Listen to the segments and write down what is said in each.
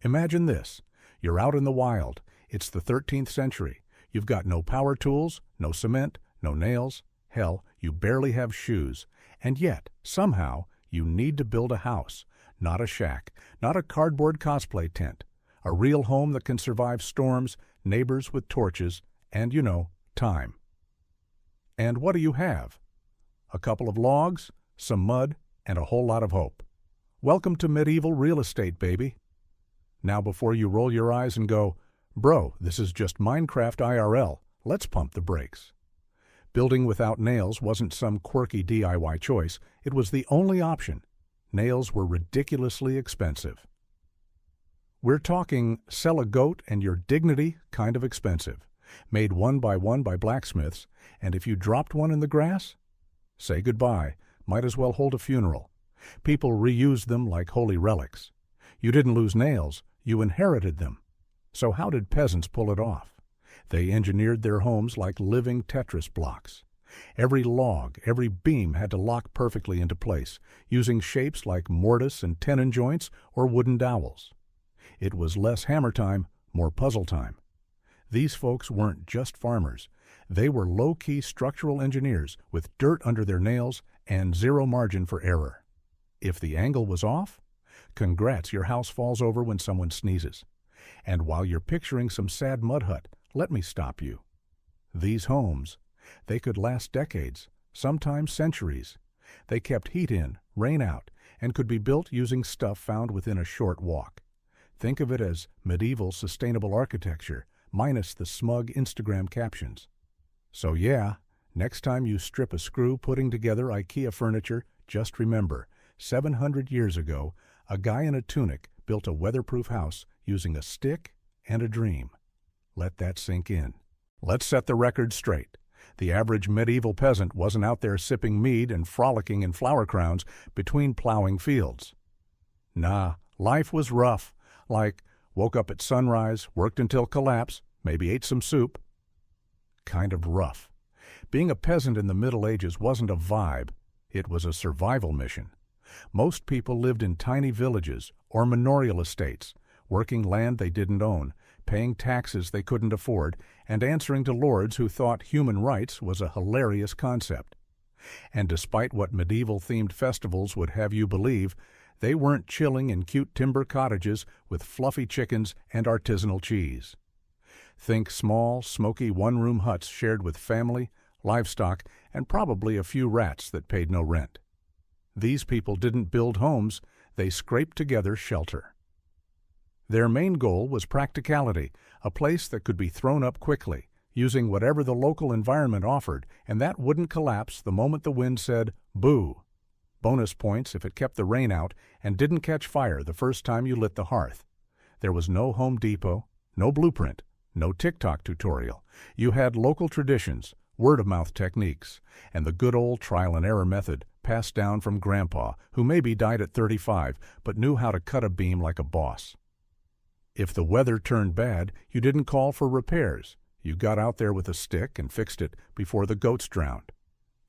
Imagine this. You're out in the wild. It's the 13th century. You've got no power tools, no cement, no nails. Hell, you barely have shoes. And yet, somehow, you need to build a house. Not a shack, not a cardboard cosplay tent. A real home that can survive storms, neighbors with torches, and, time. And what do you have? A couple of logs, some mud, and a whole lot of hope. Welcome to medieval real estate, baby. Now before you roll your eyes and go, "Bro, this is just Minecraft IRL, let's pump the brakes." Building without nails wasn't some quirky DIY choice, it was the only option. Nails were ridiculously expensive. We're talking sell a goat and your dignity kind of expensive. Made one by blacksmiths, and if you dropped one in the grass, say goodbye, might as well hold a funeral. People reused them like holy relics. You didn't lose nails, you inherited them. So how did peasants pull it off? They engineered their homes like living Tetris blocks. Every log, every beam had to lock perfectly into place, using shapes like mortise and tenon joints or wooden dowels. It was less hammer time, more puzzle time. These folks weren't just farmers. They were low-key structural engineers with dirt under their nails and zero margin for error. If the angle was off, congrats, your house falls over when someone sneezes. And while you're picturing some sad mud hut, let me stop you. These homes, they could last decades, sometimes centuries. They kept heat in, rain out, and could be built using stuff found within a short walk. Think of it as medieval sustainable architecture, minus the smug Instagram captions. So yeah, next time you strip a screw putting together IKEA furniture, just remember, 700 years ago, a guy in a tunic built a weatherproof house using a stick and a dream. Let that sink in. Let's set the record straight. The average medieval peasant wasn't out there sipping mead and frolicking in flower crowns between plowing fields. Nah, life was rough, like woke up at sunrise, worked until collapse, maybe ate some soup. Kind of rough. Being a peasant in the Middle Ages wasn't a vibe, it was a survival mission. Most people lived in tiny villages or manorial estates, working land they didn't own, paying taxes they couldn't afford, and answering to lords who thought human rights was a hilarious concept. And despite what medieval-themed festivals would have you believe, they weren't chilling in cute timber cottages with fluffy chickens and artisanal cheese. Think small, smoky one-room huts shared with family, livestock, and probably a few rats that paid no rent. These people didn't build homes, they scraped together shelter. Their main goal was practicality, a place that could be thrown up quickly, using whatever the local environment offered, and that wouldn't collapse the moment the wind said, boo. Bonus points if it kept the rain out and didn't catch fire the first time you lit the hearth. There was no Home Depot, no blueprint, no TikTok tutorial. You had local traditions, word-of-mouth techniques, and the good old trial-and-error method passed down from Grandpa, who maybe died at 35 but knew how to cut a beam like a boss. If the weather turned bad, you didn't call for repairs. You got out there with a stick and fixed it before the goats drowned.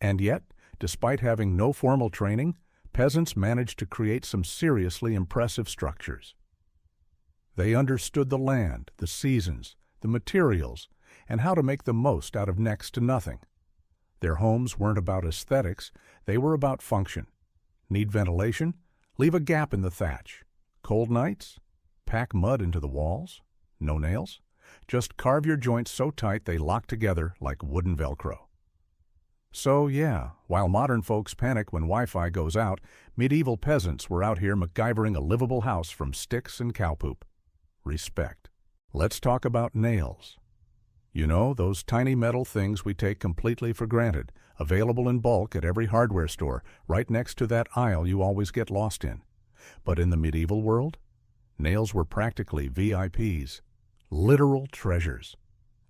And yet, despite having no formal training, peasants managed to create some seriously impressive structures. They understood the land, the seasons, the materials, and how to make the most out of next to nothing. Their homes weren't about aesthetics, they were about function. Need ventilation? Leave a gap in the thatch. Cold nights? Pack mud into the walls? No nails? Just carve your joints so tight they lock together like wooden Velcro. So yeah, while modern folks panic when Wi-Fi goes out, medieval peasants were out here MacGyvering a livable house from sticks and cow poop. Respect. Let's talk about nails. You know, those tiny metal things we take completely for granted, available in bulk at every hardware store, right next to that aisle you always get lost in. But in the medieval world, nails were practically VIPs, literal treasures.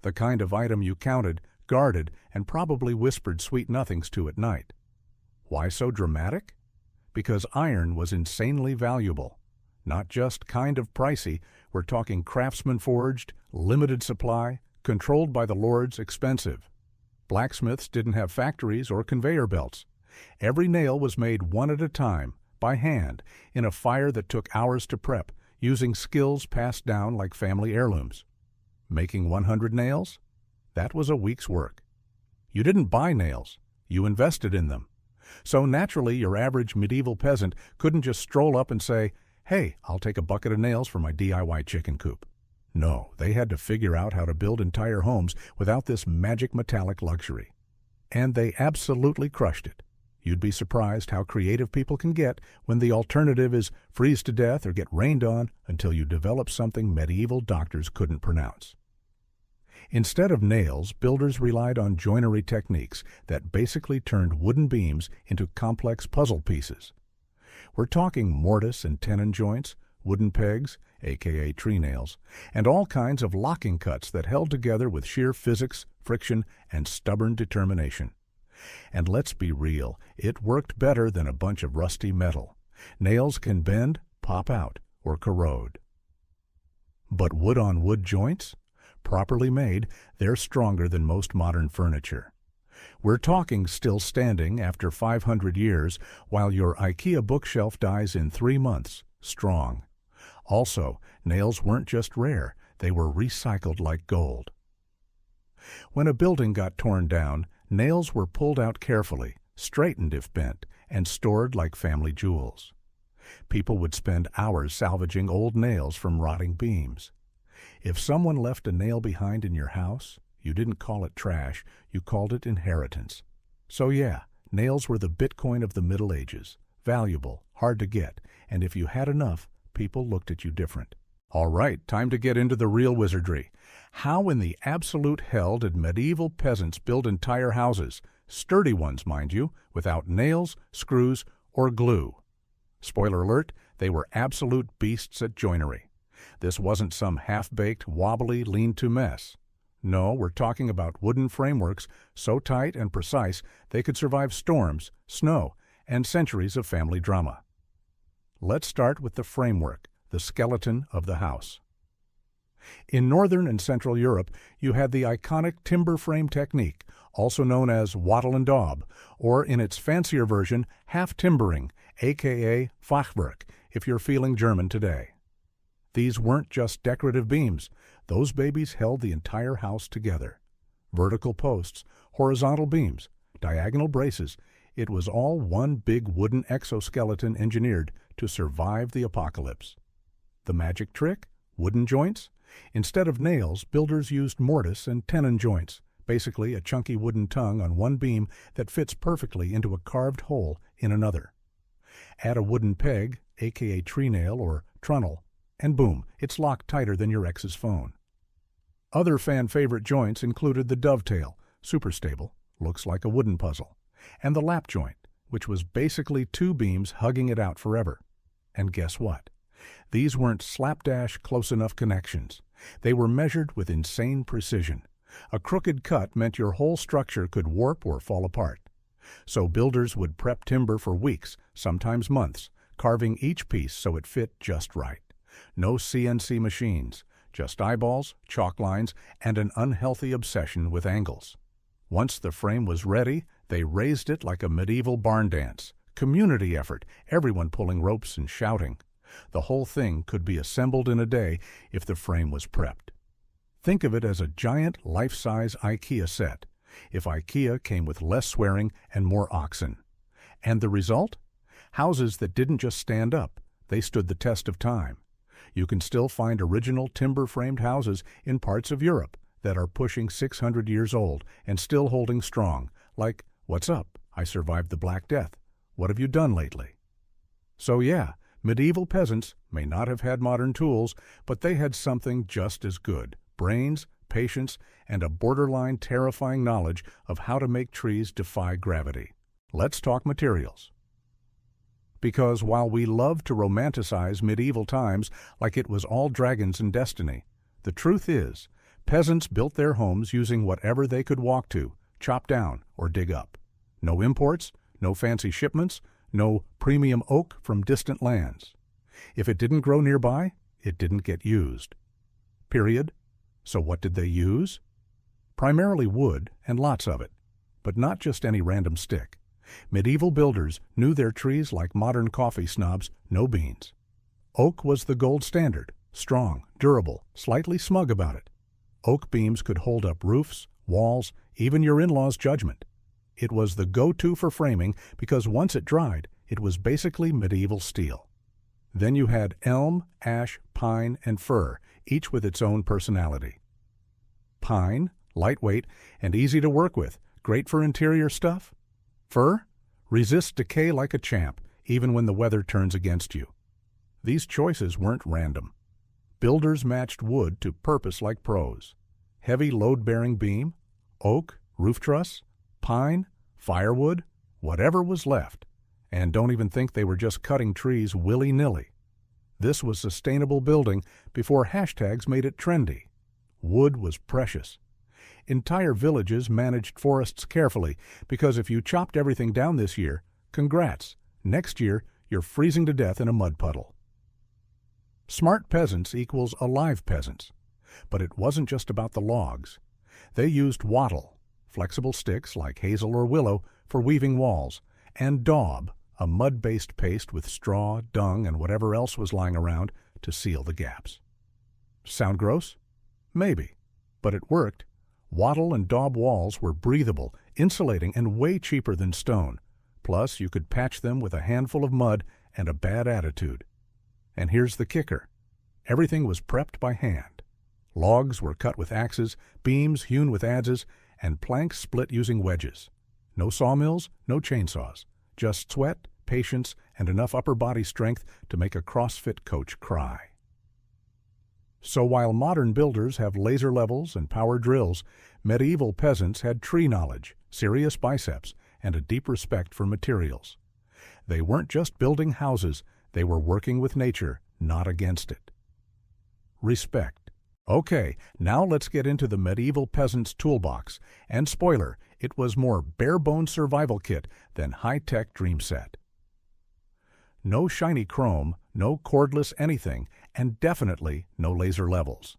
The kind of item you counted, guarded, and probably whispered sweet nothings to at night. Why so dramatic? Because iron was insanely valuable. Not just kind of pricey, we're talking craftsman-forged, limited supply, controlled by the lords, expensive. Blacksmiths didn't have factories or conveyor belts. Every nail was made one at a time, by hand, in a fire that took hours to prep, using skills passed down like family heirlooms. Making 100 nails? That was a week's work. You didn't buy nails, you invested in them. So naturally, your average medieval peasant couldn't just stroll up and say, "Hey, I'll take a bucket of nails for my DIY chicken coop." No, they had to figure out how to build entire homes without this magic metallic luxury. And they absolutely crushed it. You'd be surprised how creative people can get when the alternative is freeze to death or get rained on until you develop something medieval doctors couldn't pronounce. Instead of nails, builders relied on joinery techniques that basically turned wooden beams into complex puzzle pieces. We're talking mortise and tenon joints, wooden pegs, aka tree nails, and all kinds of locking cuts that held together with sheer physics, friction, and stubborn determination. And let's be real, it worked better than a bunch of rusty metal. Nails can bend, pop out, or corrode. But wood-on-wood joints? Properly made, they're stronger than most modern furniture. We're talking still standing after 500 years, while your IKEA bookshelf dies in 3 months, strong. Also, nails weren't just rare, they were recycled like gold. When a building got torn down, nails were pulled out carefully, straightened if bent, and stored like family jewels. People would spend hours salvaging old nails from rotting beams. If someone left a nail behind in your house, you didn't call it trash, you called it inheritance. So yeah, nails were the Bitcoin of the Middle Ages, valuable, hard to get, and if you had enough, people looked at you different. All right, time to get into the real wizardry. How in the absolute hell did medieval peasants build entire houses, sturdy ones, mind you, without nails, screws, or glue? Spoiler alert, they were absolute beasts at joinery. This wasn't some half-baked, wobbly, lean-to mess. No, we're talking about wooden frameworks so tight and precise they could survive storms, snow, and centuries of family drama. Let's start with the framework, the skeleton of the house. In Northern and Central Europe, you had the iconic timber frame technique, also known as wattle and daub, or in its fancier version, half-timbering, aka Fachwerk, if you're feeling German today. These weren't just decorative beams. Those babies held the entire house together. Vertical posts, horizontal beams, diagonal braces, it was all one big wooden exoskeleton engineered to survive the apocalypse. The magic trick? Wooden joints? Instead of nails, builders used mortise and tenon joints, basically a chunky wooden tongue on one beam that fits perfectly into a carved hole in another. Add a wooden peg, aka tree nail or trunnel, and boom, it's locked tighter than your ex's phone. Other fan-favorite joints included the dovetail, super stable, looks like a wooden puzzle, and the lap joint, which was basically two beams hugging it out forever. And guess what? These weren't slapdash close-enough connections. They were measured with insane precision. A crooked cut meant your whole structure could warp or fall apart. So builders would prep timber for weeks, sometimes months, carving each piece so it fit just right. No CNC machines, just eyeballs, chalk lines, and an unhealthy obsession with angles. Once the frame was ready, they raised it like a medieval barn dance. Community effort, everyone pulling ropes and shouting. The whole thing could be assembled in a day if the frame was prepped. Think of it as a giant life-size IKEA set, if IKEA came with less swearing and more oxen. And the result? Houses that didn't just stand up, they stood the test of time. You can still find original timber-framed houses in parts of Europe that are pushing 600 years old and still holding strong, like, "What's up? I survived the Black Death. What have you done lately?" So yeah, medieval peasants may not have had modern tools, but they had something just as good: brains, patience, and a borderline terrifying knowledge of how to make trees defy gravity. Let's talk materials. Because while we love to romanticize medieval times like it was all dragons and destiny, the truth is, peasants built their homes using whatever they could walk to, chop down, or dig up. No imports, no fancy shipments, no premium oak from distant lands. If it didn't grow nearby, it didn't get used. Period. So what did they use? Primarily wood, and lots of it, but not just any random stick. Medieval builders knew their trees like modern coffee snobs, no beans. Oak was the gold standard, strong, durable, slightly smug about it. Oak beams could hold up roofs, walls, even your in-laws' judgment. It was the go-to for framing because once it dried, it was basically medieval steel. Then you had elm, ash, pine, and fir, each with its own personality. Pine, lightweight and easy to work with, great for interior stuff. Fir, resists decay like a champ, even when the weather turns against you. These choices weren't random. Builders matched wood to purpose like pros. Heavy load-bearing beam, oak, roof truss, pine, firewood, whatever was left. And don't even think they were just cutting trees willy-nilly. This was sustainable building before hashtags made it trendy. Wood was precious. Entire villages managed forests carefully because if you chopped everything down this year, congrats, next year you're freezing to death in a mud puddle. Smart peasants equals alive peasants. But it wasn't just about the logs. They used wattle, flexible sticks like hazel or willow, for weaving walls, and daub, a mud-based paste with straw, dung, and whatever else was lying around to seal the gaps. Sound gross? Maybe. But it worked. Wattle and daub walls were breathable, insulating, and way cheaper than stone. Plus, you could patch them with a handful of mud and a bad attitude. And here's the kicker. Everything was prepped by hand. Logs were cut with axes, beams hewn with adzes, and planks split using wedges. No sawmills, no chainsaws. Just sweat, patience, and enough upper body strength to make a CrossFit coach cry. So while modern builders have laser levels and power drills, medieval peasants had tree knowledge, serious biceps, and a deep respect for materials. They weren't just building houses, they were working with nature, not against it. Respect. Okay, now let's get into the medieval peasant's toolbox. And spoiler, it was more bare-bones survival kit than high-tech dream set. No shiny chrome, no cordless anything, and definitely no laser levels.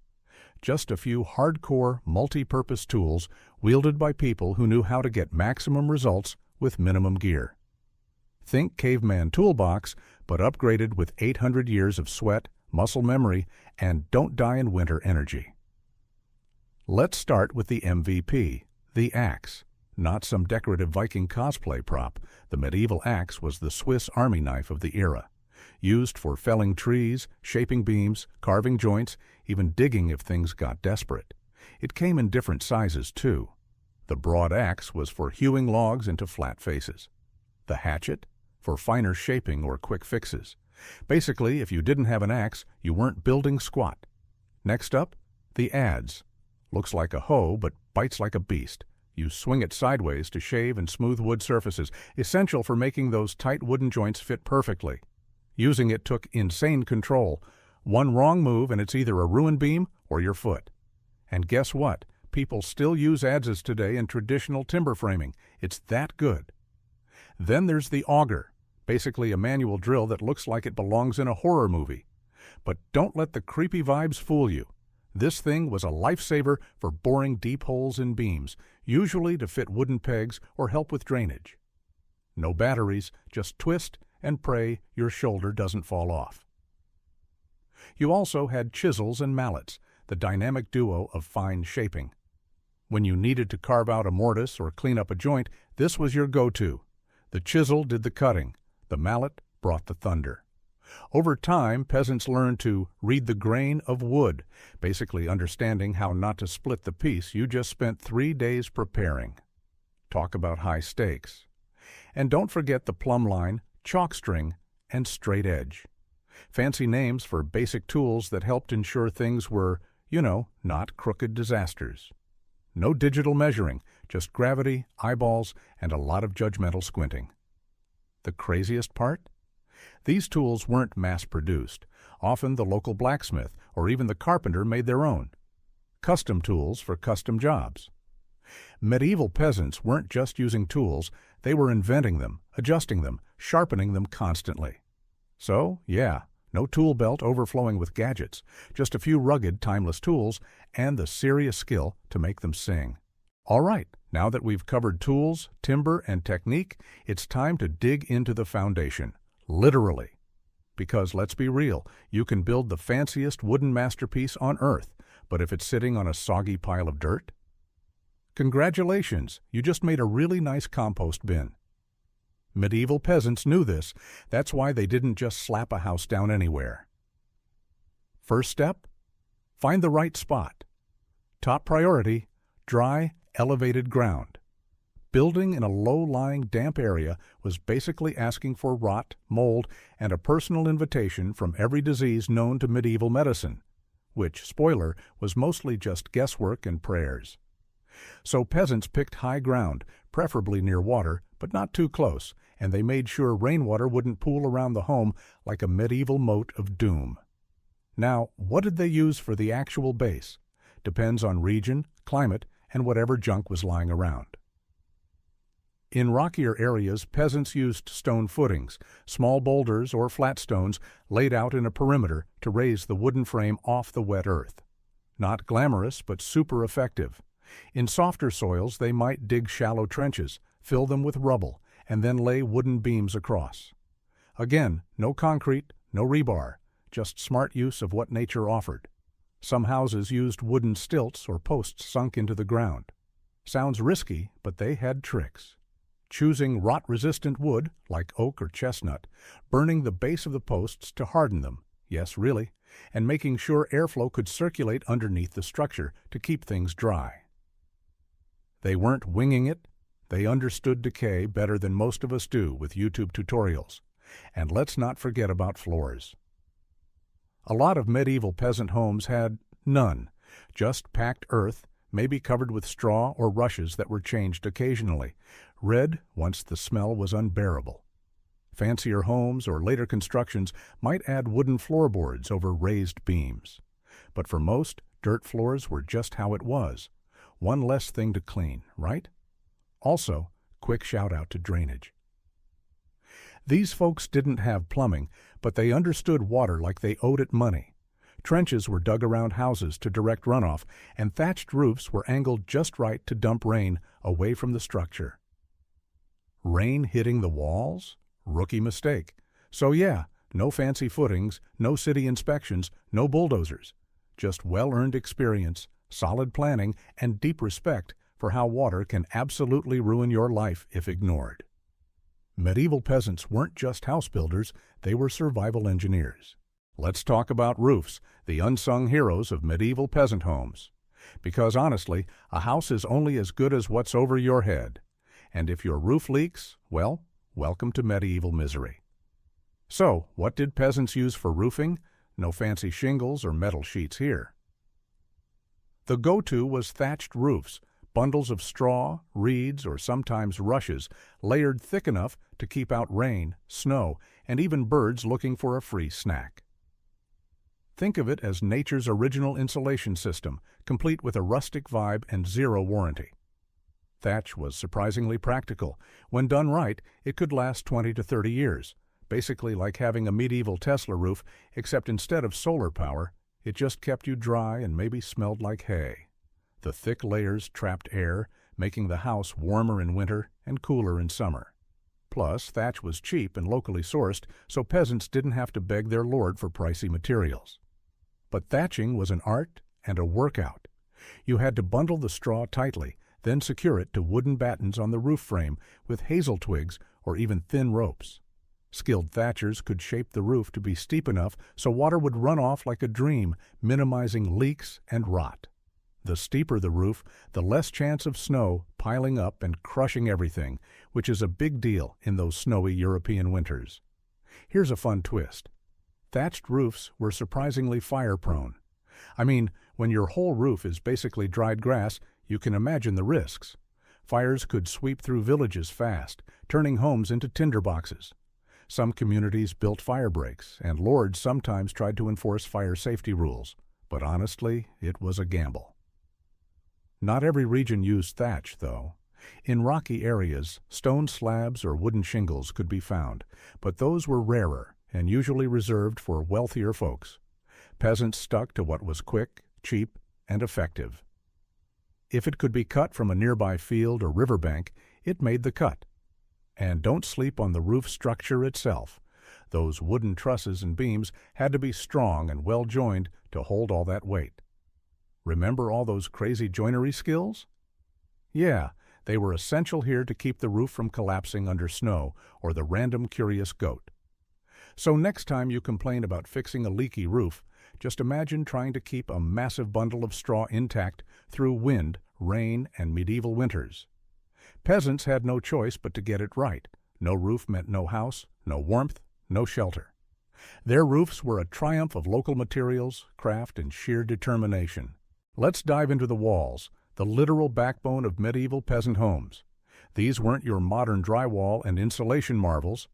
Just a few hardcore, multi-purpose tools wielded by people who knew how to get maximum results with minimum gear. Think caveman toolbox, but upgraded with 800 years of sweat, muscle memory, and don't-die-in-winter energy. Let's start with the MVP, the axe. Not some decorative Viking cosplay prop, the medieval axe was the Swiss army knife of the era. Used for felling trees, shaping beams, carving joints, even digging if things got desperate. It came in different sizes, too. The broad axe was for hewing logs into flat faces. The hatchet, for finer shaping or quick fixes. Basically, if you didn't have an axe, you weren't building squat. Next up, the adze. Looks like a hoe, but bites like a beast. You swing it sideways to shave and smooth wood surfaces, essential for making those tight wooden joints fit perfectly. Using it took insane control. One wrong move and it's either a ruined beam or your foot. And guess what? People still use adzes today in traditional timber framing. It's that good. Then there's the auger, basically a manual drill that looks like it belongs in a horror movie. But don't let the creepy vibes fool you. This thing was a lifesaver for boring deep holes in beams, usually to fit wooden pegs or help with drainage. No batteries, just twist and pray your shoulder doesn't fall off. You also had chisels and mallets, the dynamic duo of fine shaping. When you needed to carve out a mortise or clean up a joint, this was your go-to. The chisel did the cutting, the mallet brought the thunder. Over time, peasants learned to read the grain of wood, basically understanding how not to split the piece you just spent 3 days preparing. Talk about high stakes. And don't forget the plumb line, chalk string, and straight edge. Fancy names for basic tools that helped ensure things were, not crooked disasters. No digital measuring, just gravity, eyeballs, and a lot of judgmental squinting. The craziest part? These tools weren't mass-produced. Often the local blacksmith or even the carpenter made their own. Custom tools for custom jobs. Medieval peasants weren't just using tools, they were inventing them, adjusting them, sharpening them constantly. So, yeah, no tool belt overflowing with gadgets, just a few rugged, timeless tools and the serious skill to make them sing. All right, now that we've covered tools, timber, and technique, it's time to dig into the foundation. Literally. Because let's be real, you can build the fanciest wooden masterpiece on earth, but if it's sitting on a soggy pile of dirt? Congratulations, you just made a really nice compost bin. Medieval peasants knew this. That's why they didn't just slap a house down anywhere. First step? Find the right spot. Top priority, dry, elevated ground. Building in a low-lying, damp area was basically asking for rot, mold, and a personal invitation from every disease known to medieval medicine, which, spoiler, was mostly just guesswork and prayers. So peasants picked high ground, preferably near water, but not too close, and they made sure rainwater wouldn't pool around the home like a medieval moat of doom. Now, what did they use for the actual base? Depends on region, climate, and whatever junk was lying around. In rockier areas, peasants used stone footings, small boulders or flat stones laid out in a perimeter to raise the wooden frame off the wet earth. Not glamorous, but super effective. In softer soils, they might dig shallow trenches, fill them with rubble, and then lay wooden beams across. Again, no concrete, no rebar, just smart use of what nature offered. Some houses used wooden stilts or posts sunk into the ground. Sounds risky, but they had tricks. Choosing rot-resistant wood, like oak or chestnut, burning the base of the posts to harden them, yes, really, and making sure airflow could circulate underneath the structure to keep things dry. They weren't winging it. They understood decay better than most of us do with YouTube tutorials. And let's not forget about floors. A lot of medieval peasant homes had none, just packed earth, maybe covered with straw or rushes that were changed occasionally, red once the smell was unbearable. Fancier homes or later constructions might add wooden floorboards over raised beams. But for most, dirt floors were just how it was. One less thing to clean, right? Also, quick shout-out to drainage. These folks didn't have plumbing, but they understood water like they owed it money. Trenches were dug around houses to direct runoff, and thatched roofs were angled just right to dump rain away from the structure. Rain hitting the walls? Rookie mistake. So yeah, no fancy footings, no city inspections, no bulldozers. Just well-earned experience, solid planning, and deep respect for how water can absolutely ruin your life if ignored. Medieval peasants weren't just house builders, they were survival engineers. Let's talk about roofs, the unsung heroes of medieval peasant homes. Because honestly, a house is only as good as what's over your head. And if your roof leaks, well, welcome to medieval misery. So, what did peasants use for roofing? No fancy shingles or metal sheets here. The go-to was thatched roofs, bundles of straw, reeds, or sometimes rushes, layered thick enough to keep out rain, snow, and even birds looking for a free snack. Think of it as nature's original insulation system, complete with a rustic vibe and zero warranty. Thatch was surprisingly practical. When done right, it could last 20 to 30 years, basically like having a medieval Tesla roof, except instead of solar power, it just kept you dry and maybe smelled like hay. The thick layers trapped air, making the house warmer in winter and cooler in summer. Plus, thatch was cheap and locally sourced, so peasants didn't have to beg their lord for pricey materials. But thatching was an art and a workout. You had to bundle the straw tightly, then secure it to wooden battens on the roof frame with hazel twigs or even thin ropes. Skilled thatchers could shape the roof to be steep enough so water would run off like a dream, minimizing leaks and rot. The steeper the roof, the less chance of snow piling up and crushing everything, which is a big deal in those snowy European winters. Here's a fun twist. Thatched roofs were surprisingly fire-prone. I mean, when your whole roof is basically dried grass, you can imagine the risks. Fires could sweep through villages fast, turning homes into tinderboxes. Some communities built fire breaks, and lords sometimes tried to enforce fire safety rules. But honestly, it was a gamble. Not every region used thatch, though. In rocky areas, stone slabs or wooden shingles could be found, but those were rarer and usually reserved for wealthier folks. Peasants stuck to what was quick, cheap, and effective. If it could be cut from a nearby field or riverbank, it made the cut. And don't sleep on the roof structure itself. Those wooden trusses and beams had to be strong and well joined to hold all that weight. Remember all those crazy joinery skills? Yeah, they were essential here to keep the roof from collapsing under snow or the random curious goat. So next time you complain about fixing a leaky roof, just imagine trying to keep a massive bundle of straw intact through wind, rain, and medieval winters. Peasants had no choice but to get it right. No roof meant no house, no warmth, no shelter. Their roofs were a triumph of local materials, craft, and sheer determination. Let's dive into the walls, the literal backbone of medieval peasant homes. These weren't your modern drywall and insulation marvels.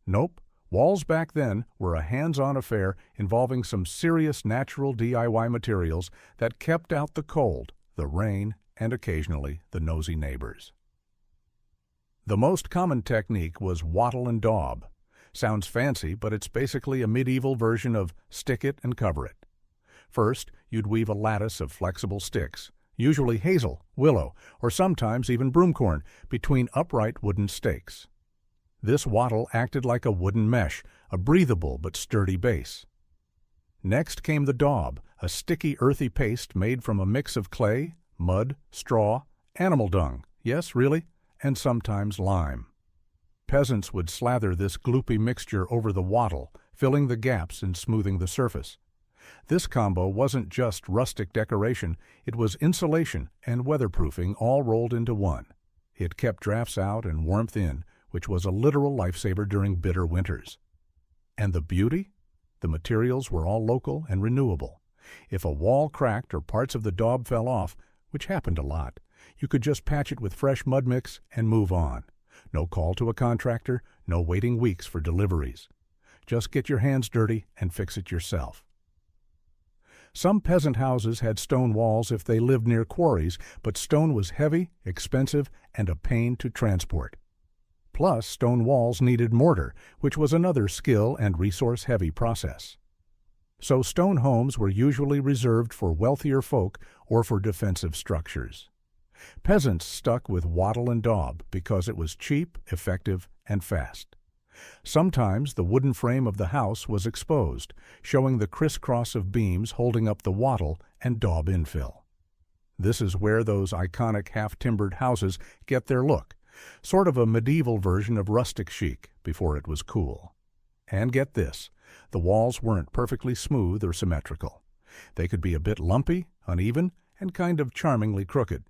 Nope. Walls back then were a hands-on affair involving some serious natural DIY materials that kept out the cold, the rain, and occasionally the nosy neighbors. The most common technique was wattle and daub. Sounds fancy, but it's basically a medieval version of stick it and cover it. First, you'd weave a lattice of flexible sticks, usually hazel, willow, or sometimes even broomcorn, between upright wooden stakes. This wattle acted like a wooden mesh, a breathable but sturdy base. Next came the daub, a sticky, earthy paste made from a mix of clay, mud, straw, animal dung, yes, really, and sometimes lime. Peasants would slather this gloopy mixture over the wattle, filling the gaps and smoothing the surface. This combo wasn't just rustic decoration, it was insulation and weatherproofing all rolled into one. It kept drafts out and warmth in, which was a literal lifesaver during bitter winters. And the beauty? The materials were all local and renewable. If a wall cracked or parts of the daub fell off, which happened a lot, you could just patch it with fresh mud mix and move on. No call to a contractor, no waiting weeks for deliveries. Just get your hands dirty and fix it yourself. Some peasant houses had stone walls if they lived near quarries, but stone was heavy, expensive, and a pain to transport. Plus, stone walls needed mortar, which was another skill and resource-heavy process. So stone homes were usually reserved for wealthier folk or for defensive structures. Peasants stuck with wattle and daub because it was cheap, effective, and fast. Sometimes the wooden frame of the house was exposed, showing the crisscross of beams holding up the wattle and daub infill. This is where those iconic half-timbered houses get their look, sort of a medieval version of rustic chic before it was cool. And get this, the walls weren't perfectly smooth or symmetrical. They could be a bit lumpy, uneven, and kind of charmingly crooked.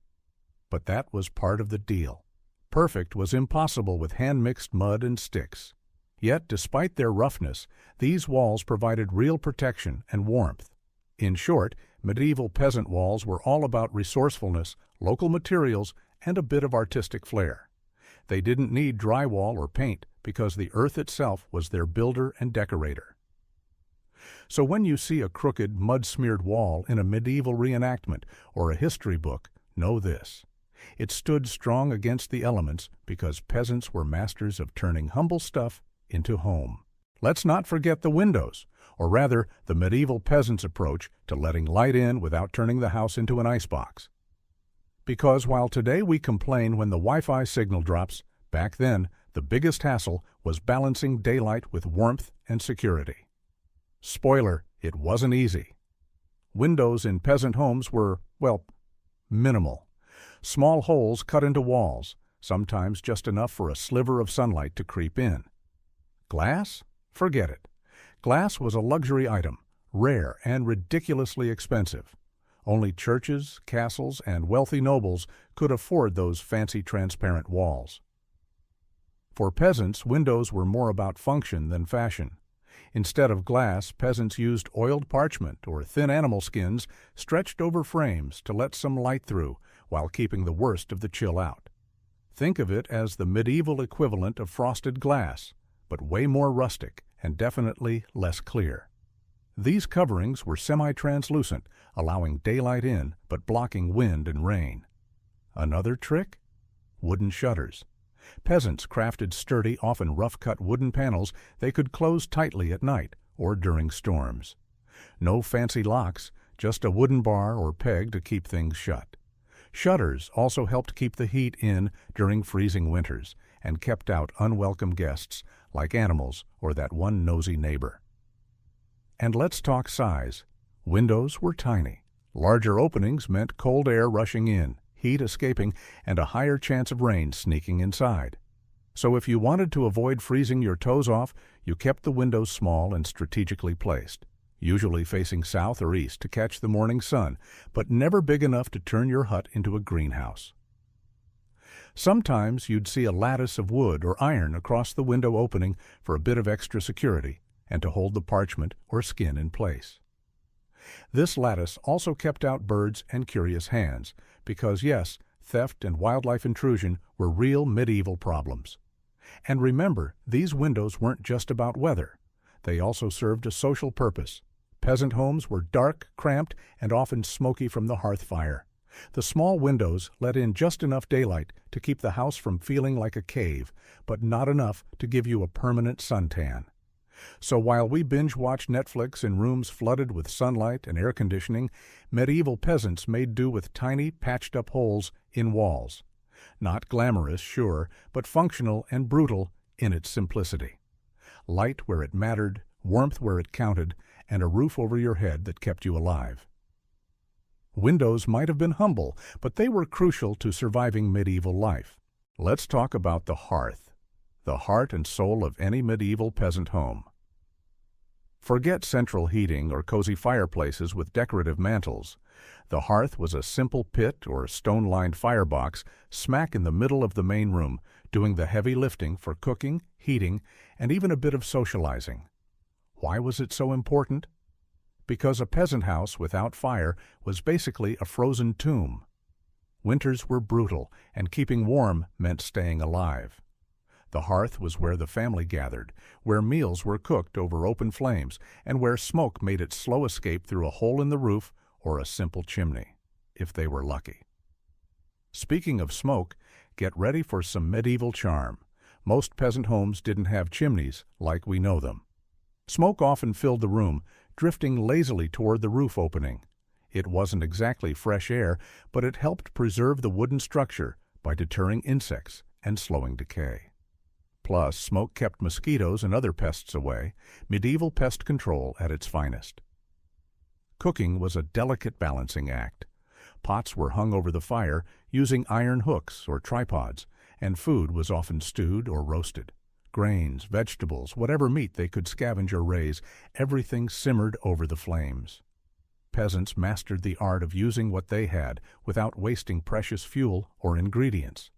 But that was part of the deal. Perfect was impossible with hand-mixed mud and sticks. Yet, despite their roughness, these walls provided real protection and warmth. In short, medieval peasant walls were all about resourcefulness, local materials, and a bit of artistic flair. They didn't need drywall or paint because the earth itself was their builder and decorator. So when you see a crooked, mud-smeared wall in a medieval reenactment or a history book, know this. It stood strong against the elements because peasants were masters of turning humble stuff into home. Let's not forget the windows, or rather the medieval peasant's approach to letting light in without turning the house into an icebox. Because while today we complain when the Wi-Fi signal drops, back then the biggest hassle was balancing daylight with warmth and security. Spoiler, it wasn't easy. Windows in peasant homes were, well, minimal. Small holes cut into walls, sometimes just enough for a sliver of sunlight to creep in. Glass? Forget it. Glass was a luxury item, rare and ridiculously expensive. Only churches, castles, and wealthy nobles could afford those fancy transparent walls. For peasants, windows were more about function than fashion. Instead of glass, peasants used oiled parchment or thin animal skins stretched over frames to let some light through while keeping the worst of the chill out. Think of it as the medieval equivalent of frosted glass, but way more rustic and definitely less clear. These coverings were semi-translucent, allowing daylight in but blocking wind and rain. Another trick? Wooden shutters. Peasants crafted sturdy, often rough-cut wooden panels they could close tightly at night or during storms. No fancy locks, just a wooden bar or peg to keep things shut. Shutters also helped keep the heat in during freezing winters and kept out unwelcome guests, like animals or that one nosy neighbor. And let's talk size. Windows were tiny. Larger openings meant cold air rushing in, heat escaping, and a higher chance of rain sneaking inside. So if you wanted to avoid freezing your toes off, you kept the windows small and strategically placed, usually facing south or east to catch the morning sun, but never big enough to turn your hut into a greenhouse. Sometimes you'd see a lattice of wood or iron across the window opening for a bit of extra security and to hold the parchment or skin in place. This lattice also kept out birds and curious hands, because yes, theft and wildlife intrusion were real medieval problems. And remember, these windows weren't just about weather. They also served a social purpose. Peasant homes were dark, cramped, and often smoky from the hearth fire. The small windows let in just enough daylight to keep the house from feeling like a cave, but not enough to give you a permanent suntan. So while we binge-watch Netflix in rooms flooded with sunlight and air conditioning, medieval peasants made do with tiny, patched-up holes in walls. Not glamorous, sure, but functional and brutal in its simplicity. Light where it mattered, warmth where it counted, and a roof over your head that kept you alive. Windows might have been humble, but they were crucial to surviving medieval life. Let's talk about the hearth, the heart and soul of any medieval peasant home. Forget central heating or cozy fireplaces with decorative mantels. The hearth was a simple pit or stone-lined firebox smack in the middle of the main room, doing the heavy lifting for cooking, heating, and even a bit of socializing. Why was it so important? Because a peasant house without fire was basically a frozen tomb. Winters were brutal, and keeping warm meant staying alive. The hearth was where the family gathered, where meals were cooked over open flames, and where smoke made its slow escape through a hole in the roof or a simple chimney, if they were lucky. Speaking of smoke, get ready for some medieval charm. Most peasant homes didn't have chimneys like we know them. Smoke often filled the room, drifting lazily toward the roof opening. It wasn't exactly fresh air, but it helped preserve the wooden structure by deterring insects and slowing decay. Plus, smoke kept mosquitoes and other pests away, medieval pest control at its finest. Cooking was a delicate balancing act. Pots were hung over the fire using iron hooks or tripods, and food was often stewed or roasted. Grains, vegetables, whatever meat they could scavenge or raise, everything simmered over the flames. Peasants mastered the art of using what they had without wasting precious fuel or ingredients.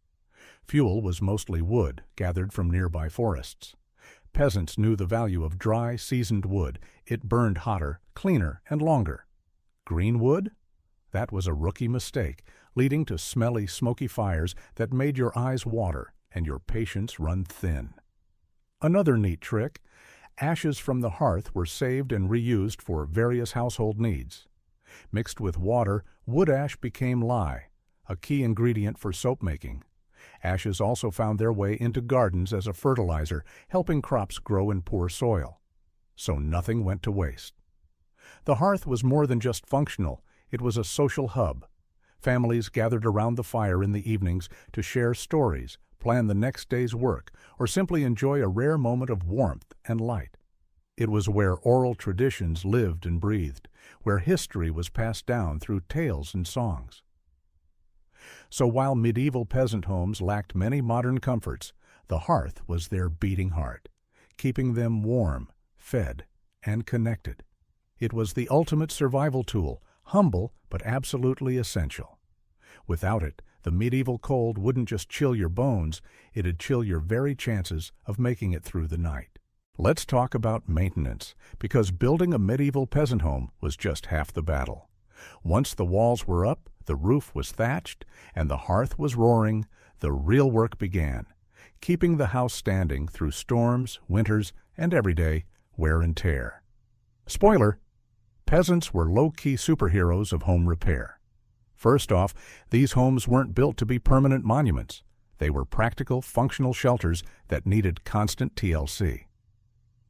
Fuel was mostly wood, gathered from nearby forests. Peasants knew the value of dry, seasoned wood. It burned hotter, cleaner, and longer. Green wood? That was a rookie mistake, leading to smelly, smoky fires that made your eyes water and your patience run thin. Another neat trick: ashes from the hearth were saved and reused for various household needs. Mixed with water, wood ash became lye, a key ingredient for soap making. Ashes also found their way into gardens as a fertilizer, helping crops grow in poor soil. So nothing went to waste. The hearth was more than just functional, it was a social hub. Families gathered around the fire in the evenings to share stories, plan the next day's work, or simply enjoy a rare moment of warmth and light. It was where oral traditions lived and breathed, where history was passed down through tales and songs. So while medieval peasant homes lacked many modern comforts, the hearth was their beating heart, keeping them warm, fed, and connected. It was the ultimate survival tool, humble but absolutely essential. Without it, the medieval cold wouldn't just chill your bones, it'd chill your very chances of making it through the night. Let's talk about maintenance, because building a medieval peasant home was just half the battle. Once the walls were up, the roof was thatched, and the hearth was roaring, the real work began, keeping the house standing through storms, winters, and everyday wear and tear. Spoiler: peasants were low-key superheroes of home repair. First off, these homes weren't built to be permanent monuments. They were practical, functional shelters that needed constant TLC.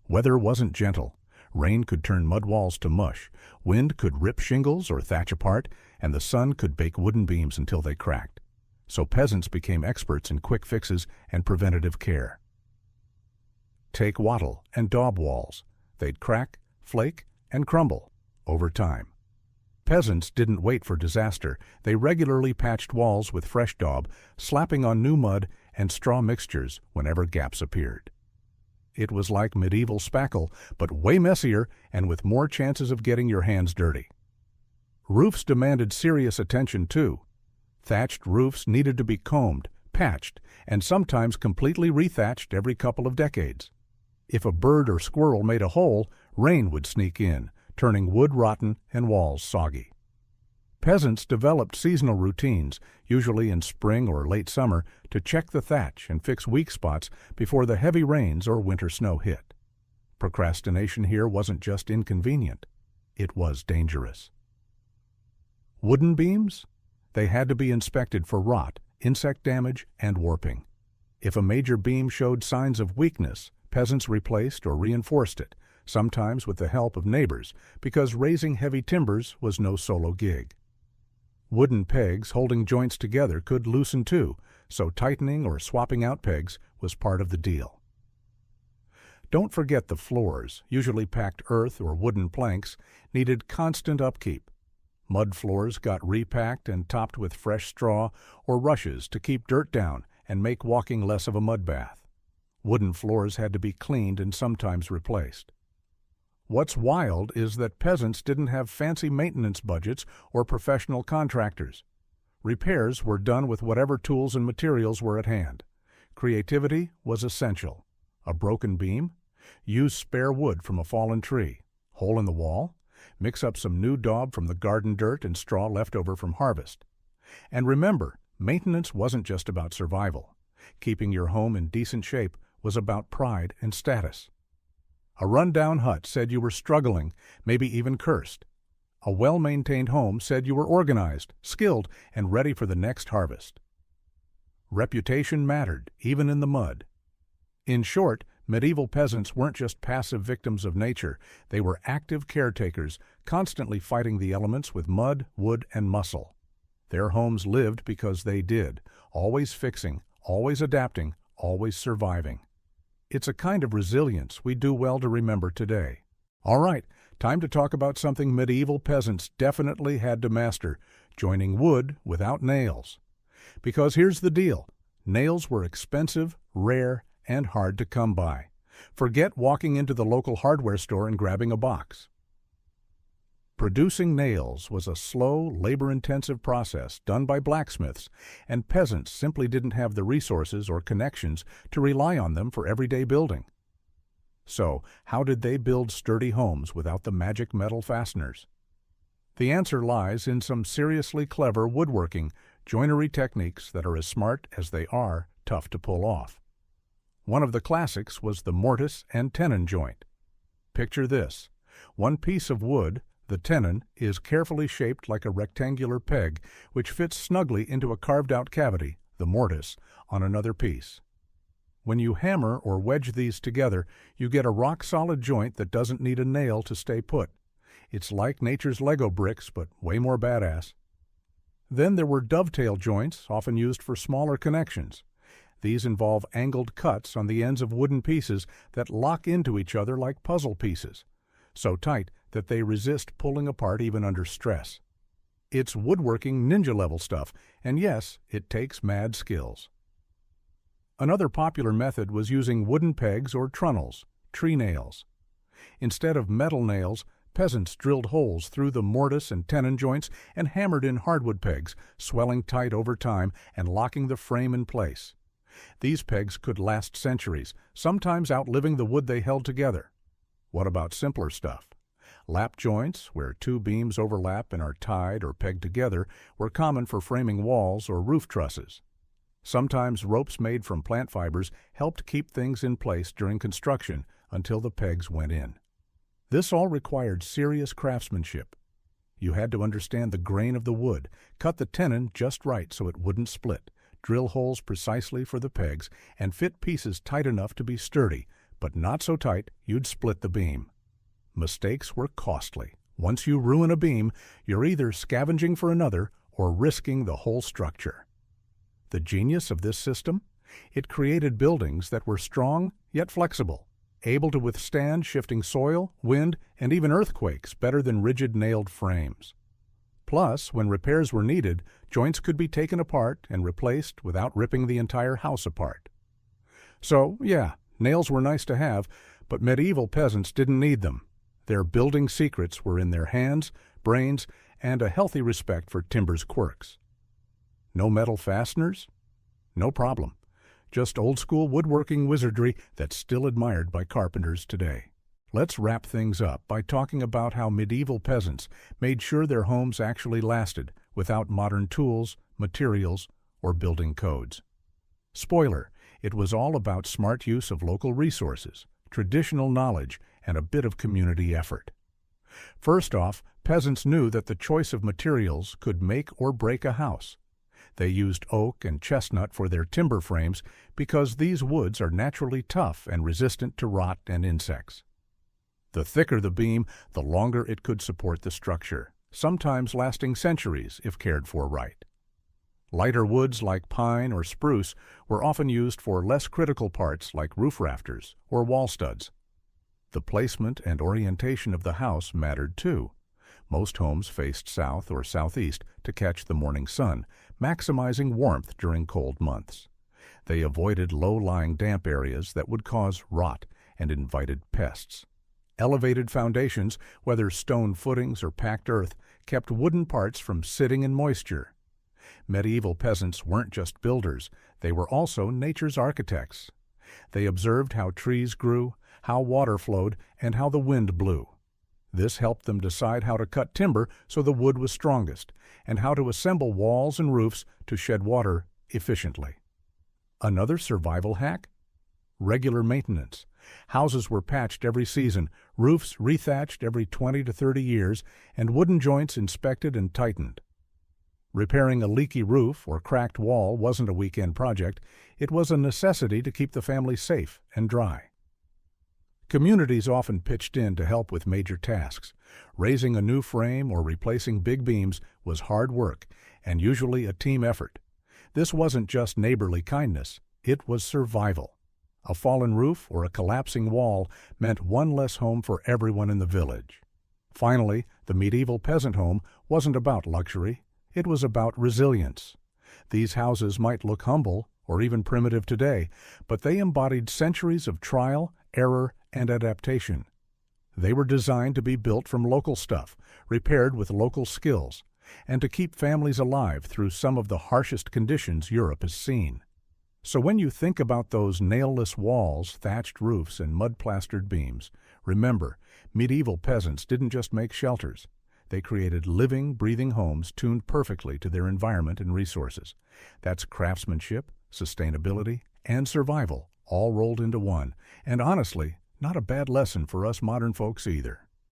Weather wasn't gentle. Rain could turn mud walls to mush, wind could rip shingles or thatch apart, and the sun could bake wooden beams until they cracked. So peasants became experts in quick fixes and preventative care. Take wattle and daub walls. They'd crack, flake, and crumble over time. Peasants didn't wait for disaster. They regularly patched walls with fresh daub, slapping on new mud and straw mixtures whenever gaps appeared. It was like medieval spackle, but way messier and with more chances of getting your hands dirty. Roofs demanded serious attention too. Thatched roofs needed to be combed, patched, and sometimes completely rethatched every couple of decades. If a bird or squirrel made a hole, rain would sneak in, turning wood rotten and walls soggy. Peasants developed seasonal routines, usually in spring or late summer, to check the thatch and fix weak spots before the heavy rains or winter snow hit. Procrastination here wasn't just inconvenient, it was dangerous. Wooden beams? They had to be inspected for rot, insect damage, and warping. If a major beam showed signs of weakness, peasants replaced or reinforced it, sometimes with the help of neighbors, because raising heavy timbers was no solo gig. Wooden pegs holding joints together could loosen too, so tightening or swapping out pegs was part of the deal. Don't forget the floors, usually packed earth or wooden planks, needed constant upkeep. Mud floors got repacked and topped with fresh straw or rushes to keep dirt down and make walking less of a mud bath. Wooden floors had to be cleaned and sometimes replaced. What's wild is that peasants didn't have fancy maintenance budgets or professional contractors. Repairs were done with whatever tools and materials were at hand. Creativity was essential. A broken beam? Use spare wood from a fallen tree. Hole in the wall? Mix up some new daub from the garden dirt and straw left over from harvest. And remember, maintenance wasn't just about survival. Keeping your home in decent shape was about pride and status. A run-down hut said you were struggling, maybe even cursed. A well-maintained home said you were organized, skilled, and ready for the next harvest. Reputation mattered, even in the mud. In short, medieval peasants weren't just passive victims of nature, they were active caretakers, constantly fighting the elements with mud, wood, and muscle. Their homes lived because they did, always fixing, always adapting, always surviving. It's a kind of resilience we do well to remember today. All right, time to talk about something medieval peasants definitely had to master, joining wood without nails. Because here's the deal, nails were expensive, rare, and hard to come by. Forget walking into the local hardware store and grabbing a box. Producing nails was a slow, labor-intensive process done by blacksmiths, and peasants simply didn't have the resources or connections to rely on them for everyday building. So, how did they build sturdy homes without the magic metal fasteners? The answer lies in some seriously clever woodworking, joinery techniques that are as smart as they are tough to pull off. One of the classics was the mortise and tenon joint. Picture this. One piece of wood, the tenon, is carefully shaped like a rectangular peg, which fits snugly into a carved-out cavity, the mortise, on another piece. When you hammer or wedge these together, you get a rock-solid joint that doesn't need a nail to stay put. It's like nature's Lego bricks, but way more badass. Then there were dovetail joints, often used for smaller connections. These involve angled cuts on the ends of wooden pieces that lock into each other like puzzle pieces, so tight that they resist pulling apart even under stress. It's woodworking ninja-level stuff, and yes, it takes mad skills. Another popular method was using wooden pegs or trunnels, tree nails. Instead of metal nails, peasants drilled holes through the mortise and tenon joints and hammered in hardwood pegs, swelling tight over time and locking the frame in place. These pegs could last centuries, sometimes outliving the wood they held together. What about simpler stuff? Lap joints, where two beams overlap and are tied or pegged together, were common for framing walls or roof trusses. Sometimes ropes made from plant fibers helped keep things in place during construction until the pegs went in. This all required serious craftsmanship. You had to understand the grain of the wood, cut the tenon just right so it wouldn't split, drill holes precisely for the pegs, and fit pieces tight enough to be sturdy, but not so tight you'd split the beam. Mistakes were costly. Once you ruin a beam, you're either scavenging for another or risking the whole structure. The genius of this system? It created buildings that were strong yet flexible, able to withstand shifting soil, wind, and even earthquakes better than rigid nailed frames. Plus, when repairs were needed, joints could be taken apart and replaced without ripping the entire house apart. So, yeah, nails were nice to have, but medieval peasants didn't need them. Their building secrets were in their hands, brains, and a healthy respect for timber's quirks. No metal fasteners? No problem. Just old-school woodworking wizardry that's still admired by carpenters today. Let's wrap things up by talking about how medieval peasants made sure their homes actually lasted without modern tools, materials, or building codes. Spoiler, it was all about smart use of local resources, traditional knowledge, and a bit of community effort. First off, peasants knew that the choice of materials could make or break a house. They used oak and chestnut for their timber frames because these woods are naturally tough and resistant to rot and insects. The thicker the beam, the longer it could support the structure, sometimes lasting centuries if cared for right. Lighter woods like pine or spruce were often used for less critical parts like roof rafters or wall studs. The placement and orientation of the house mattered too. Most homes faced south or southeast to catch the morning sun, maximizing warmth during cold months. They avoided low-lying damp areas that would cause rot and invited pests. Elevated foundations, whether stone footings or packed earth, kept wooden parts from sitting in moisture. Medieval peasants weren't just builders, they were also nature's architects. They observed how trees grew, how water flowed, and how the wind blew. This helped them decide how to cut timber so the wood was strongest, and how to assemble walls and roofs to shed water efficiently. Another survival hack? Regular maintenance. Houses were patched every season, roofs rethatched every 20 to 30 years, and wooden joints inspected and tightened. Repairing a leaky roof or cracked wall wasn't a weekend project, it was a necessity to keep the family safe and dry. Communities often pitched in to help with major tasks. Raising a new frame or replacing big beams was hard work and usually a team effort. This wasn't just neighborly kindness, it was survival. A fallen roof or a collapsing wall meant one less home for everyone in the village. Finally, the medieval peasant home wasn't about luxury, it was about resilience. These houses might look humble or even primitive today, but they embodied centuries of trial, error, and adaptation. They were designed to be built from local stuff, repaired with local skills, and to keep families alive through some of the harshest conditions Europe has seen. So when you think about those nailless walls, thatched roofs, and mud-plastered beams, remember, medieval peasants didn't just make shelters. They created living, breathing homes tuned perfectly to their environment and resources. That's craftsmanship, sustainability, and survival, all rolled into one, and honestly, not a bad lesson for us modern folks either.